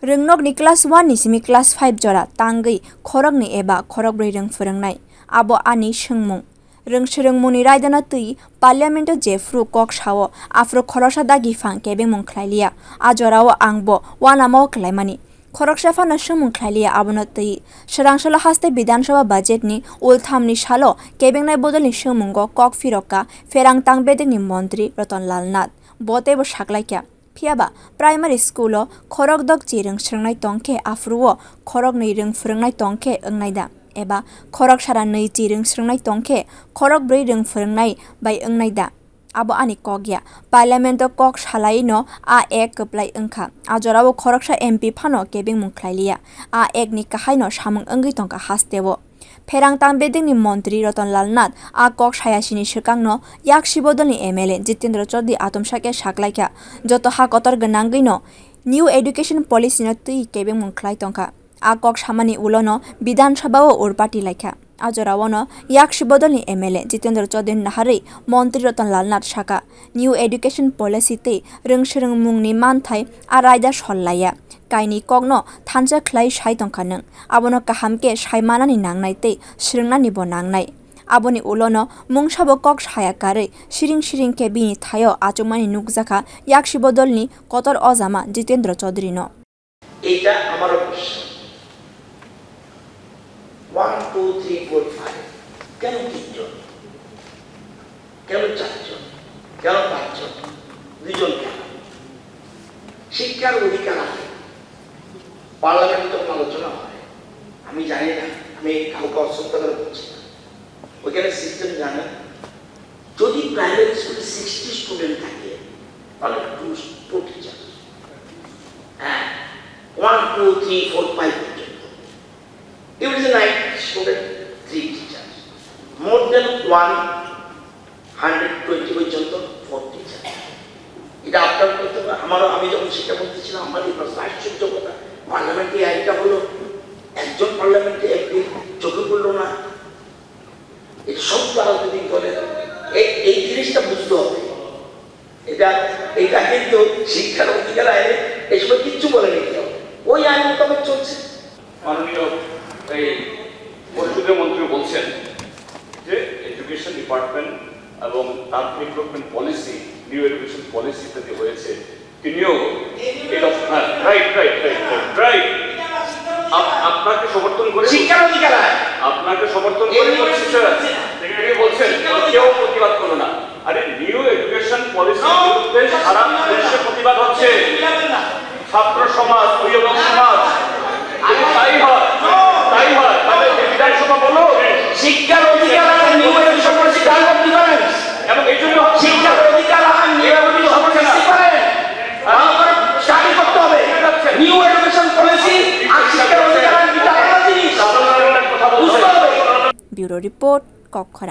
Röngnokni class 1 ni simi class 5 jora tangui khorokni eba khorokbroi rong pherangnai abo ani swngmung röngmungni raidana tui parliament o jefru kok sao afro khoroksa dagi phang kebengmung khlailia a jorao angbo wanamo khlaimani khoroksa phana swngmung khlailia abono tui Swrang haste bidhansabha budget ni ultham ni salo kebengnai bodol ni swngmungo kok phirokha pherang tang bedek ni montri Ratan nath botebo saklaikya Phiaba primary school o khorok dok chirung srungnai tongkhe afruo khorok nei rung phurungnai tongkhe ongnaida eba khorok sara nei chirung srungnai tongkhe khorok broi rung phurungnai bai ongnaida abo ani kogya parliament o kok salai no a ek koplai ongkha ajorao khoroksa MP phano kebeng mungkhlailia a ek ni kahai no samung ongui tongka hastebo pherang tang bedek ni montri Ratan nath a kok sayasini swrang no yaksi bodol ni MLA Jitendra atomsake saklaikya joto ha kotor gonangui no new education policy no tui kebeng mungkhlai tongkha a kok samani ulono bidhansabha o urpati laikha ajorao no yaksi bodol ni MLA Jitendra naharei montri Ratan nath saka new education policy te rungsrung mungni manthai a raida sollaya kaini kogno thansa khwlai sai tongkha nung abono kahamke saimanani nangnai te srungnani bo nangnai aboni ulono mungsabo kok sayakare siring ke bini thayo achumani nukjaka yaksi bodolni kotor ojama Jitendra Chaudhary no এটা আমার প্রশ্ন 1 2 3 4 5 কেন তিনজন কেন চারজন কেন পাঁচজন দুইজন কেন শিক্ষার অধিকার আছে পার্লামেন্টে আলোচনা হয় আমি জানি না আমি কাউকে অশ্রদ্ধা করে বলছি না ওইখানে সিস্টেম জানেন যদি প্রাইভেট স্কুলে 60 স্টুডেন্ট থাকে তাহলে 2 টিচার হ্যাঁ 1 2 3 4 5 পর্যন্ত if it is a 9 student 3 teachers more than 120 পর্যন্ত 4 teachers এটা আপনার করতে আমারও আমি যখন শিক্ষা বলতেছিলাম আমার এই প্রশ্ন আশ্চর্য কথা পার্লামেন্টে আইনটা হলো একজন পার্লামেন্টে একটি চোখে পড়লো না এটা সব রাজনৈতিক দলের এই জিনিসটা বুঝতে হবে এটা কিন্তু শিক্ষার অধিকার আইনে এই সময় কিচ্ছু বলেনি কেউ ওই আইন মোতাবেক চলছে মাননীয় এই পরিষদের মন্ত্রী বলছেন যে এডুকেশন ডিপার্টমেন্ট এবং তার development policy new education policy ইত্যাদি হয়েছে তিনিও রাইট আপনাকে সমর্থন করে শিক্ষার অধিকার আপনাকে সমর্থন করে বলছেন কেউ প্রতিবাদ করলো না আরে নিউ এডুকেশন পলিসি বিরুদ্ধে সারা দেশে প্রতিবাদ হচ্ছে ছাত্র সমাজ অভিভাবক সমাজ তাই হয় তাহলে বিধানসভা বলো শিক্ষার অধিকার আর new education policy dialogue difference এবং এই জন্য শিক্ষার অধিকার আর নিউ এডুকেশন পলিসি ডিফারেন্স আমরা স্টাডি করতে হবে নিউ এডুকেশন পলিসি আর শিক্ষার অধিকার আর দুটো আলাদা জিনিস কথা বলতে হবে ব্যুরো রিপোর্ট খবর